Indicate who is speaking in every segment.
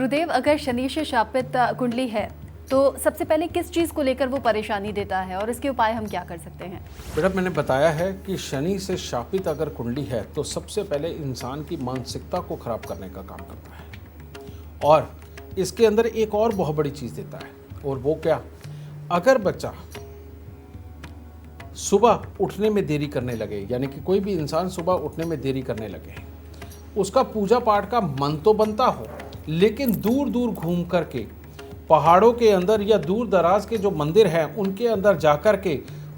Speaker 1: गुरुदेव, अगर शनि से शापित कुंडली है तो सबसे पहले किस चीज़ को लेकर वो परेशानी देता है और इसके उपाय हम क्या कर सकते हैं?
Speaker 2: बेटा, मैंने बताया है कि शनि से शापित अगर कुंडली है तो सबसे पहले इंसान की मानसिकता को खराब करने का काम करता है, और इसके अंदर एक और बहुत बड़ी चीज़ देता है। और वो क्या? अगर बच्चा सुबह उठने में देरी करने लगे, यानी कि कोई भी इंसान सुबह उठने में देरी करने लगे, उसका पूजा पाठ का मन तो बनता हो, लेकिन दूर दूर घूम करके पहाड़ों के अंदर या दूर दराज के जो मंदिर हैं उनके अंदर जाकर के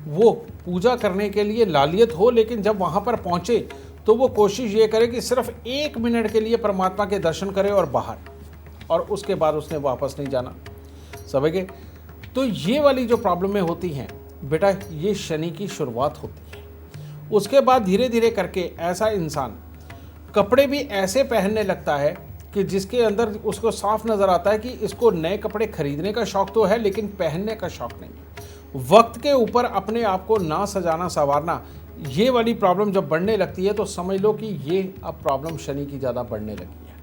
Speaker 2: वो पूजा करने के लिए लालियत हो, लेकिन जब वहाँ पर पहुँचे तो वो कोशिश ये करे कि सिर्फ 1 मिनट के लिए परमात्मा के दर्शन करे और बाहर, और उसके बाद उसने वापस नहीं जाना। समझ गए? तो ये वाली जो प्रॉब्लमें होती हैं बेटा, ये शनि की शुरुआत होती है। उसके बाद धीरे धीरे करके ऐसा इंसान कपड़े भी ऐसे पहनने लगता है कि जिसके अंदर उसको साफ नज़र आता है कि इसको नए कपड़े खरीदने का शौक़ तो है, लेकिन पहनने का शौक़ नहीं है। वक्त के ऊपर अपने आप को ना सजाना संवारना, ये वाली प्रॉब्लम जब बढ़ने लगती है तो समझ लो कि ये अब प्रॉब्लम शनि की ज़्यादा बढ़ने लगी है।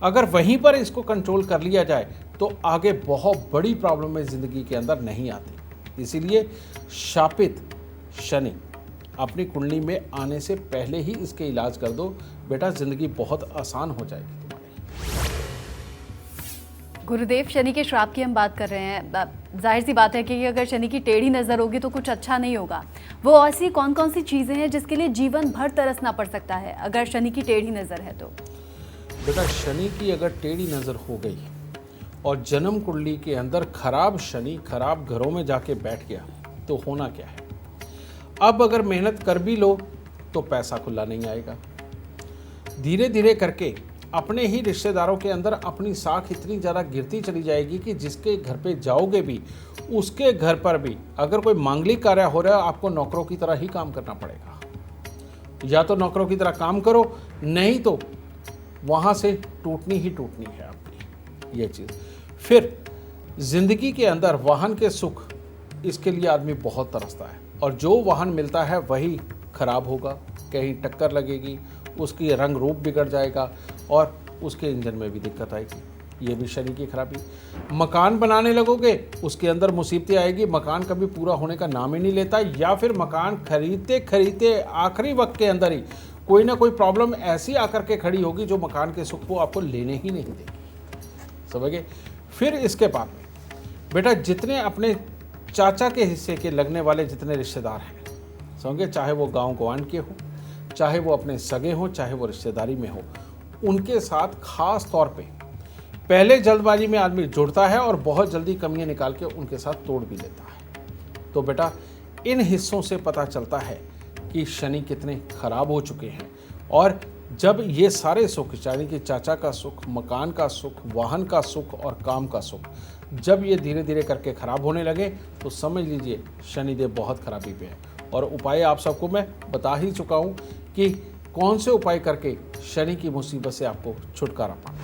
Speaker 2: अगर वहीं पर इसको कंट्रोल कर लिया जाए तो आगे बहुत बड़ी प्रॉब्लम ज़िंदगी के अंदर नहीं आती। इसीलिए शापित शनि अपनी कुंडली में आने से पहले ही इसके इलाज कर दो बेटा, ज़िंदगी बहुत आसान हो जाएगी तुम्हारी।
Speaker 1: गुरुदेव, शनि के श्राप की हम बात कर रहे हैं। जाहिर सी बात है कि अगर शनि की टेढ़ी नज़र होगी तो कुछ अच्छा नहीं होगा। वो ऐसी कौन कौन सी चीज़ें हैं जिसके लिए जीवन भर तरसना पड़ सकता है अगर शनि की टेढ़ी नज़र है तो?
Speaker 2: बेटा, शनि की अगर टेढ़ी नज़र हो गई और जन्म कुंडली के अंदर खराब शनि खराब घरों में जाके बैठ गया तो होना क्या है? अब अगर मेहनत कर भी लो तो पैसा खुला नहीं आएगा। धीरे धीरे करके अपने ही रिश्तेदारों के अंदर अपनी साख इतनी ज़्यादा गिरती चली जाएगी कि जिसके घर पे जाओगे भी उसके घर पर भी अगर कोई मांगलिक कार्य हो रहा है आपको नौकरों की तरह ही काम करना पड़ेगा। या तो नौकरों की तरह काम करो, नहीं तो वहाँ से टूटनी ही टूटनी है आपकी ये चीज़। फिर जिंदगी के अंदर वाहन के सुख, इसके लिए आदमी बहुत तरसता है, और जो वाहन मिलता है वही खराब होगा, कहीं टक्कर लगेगी, उसकी रंग रूप बिगड़ जाएगा और उसके इंजन में भी दिक्कत आएगी। ये भी शनि की खराबी। मकान बनाने लगोगे, उसके अंदर मुसीबतें आएगी, मकान कभी पूरा होने का नाम ही नहीं लेता, या फिर मकान खरीदते खरीदते आखिरी वक्त के अंदर ही कोई ना कोई प्रॉब्लम ऐसी आकर के खड़ी होगी जो मकान के सुख को आपको लेने ही नहीं देगी। समझ गए? फिर इसके बाद में बेटा, जितने अपने चाचा के हिस्से के लगने वाले जितने रिश्तेदार हैं, समझे, चाहे वो गांव गवान के हों, चाहे वो अपने सगे हों, चाहे वो रिश्तेदारी में हो, उनके साथ खास तौर पे पहले जल्दबाजी में आदमी जुड़ता है और बहुत जल्दी कमियां निकाल के उनके साथ तोड़ भी लेता है। तो बेटा, इन हिस्सों से पता चलता है कि शनि कितने खराब हो चुके हैं। और जब ये सारे सुख, यानी कि चाचा का सुख, मकान का सुख, वाहन का सुख और काम का सुख, जब ये धीरे धीरे करके खराब होने लगे तो समझ लीजिए शनिदेव बहुत खराबी पे है। और उपाय आप सबको मैं बता ही चुका हूँ कि कौन से उपाय करके शनि की मुसीबत से आपको छुटकारा पाना।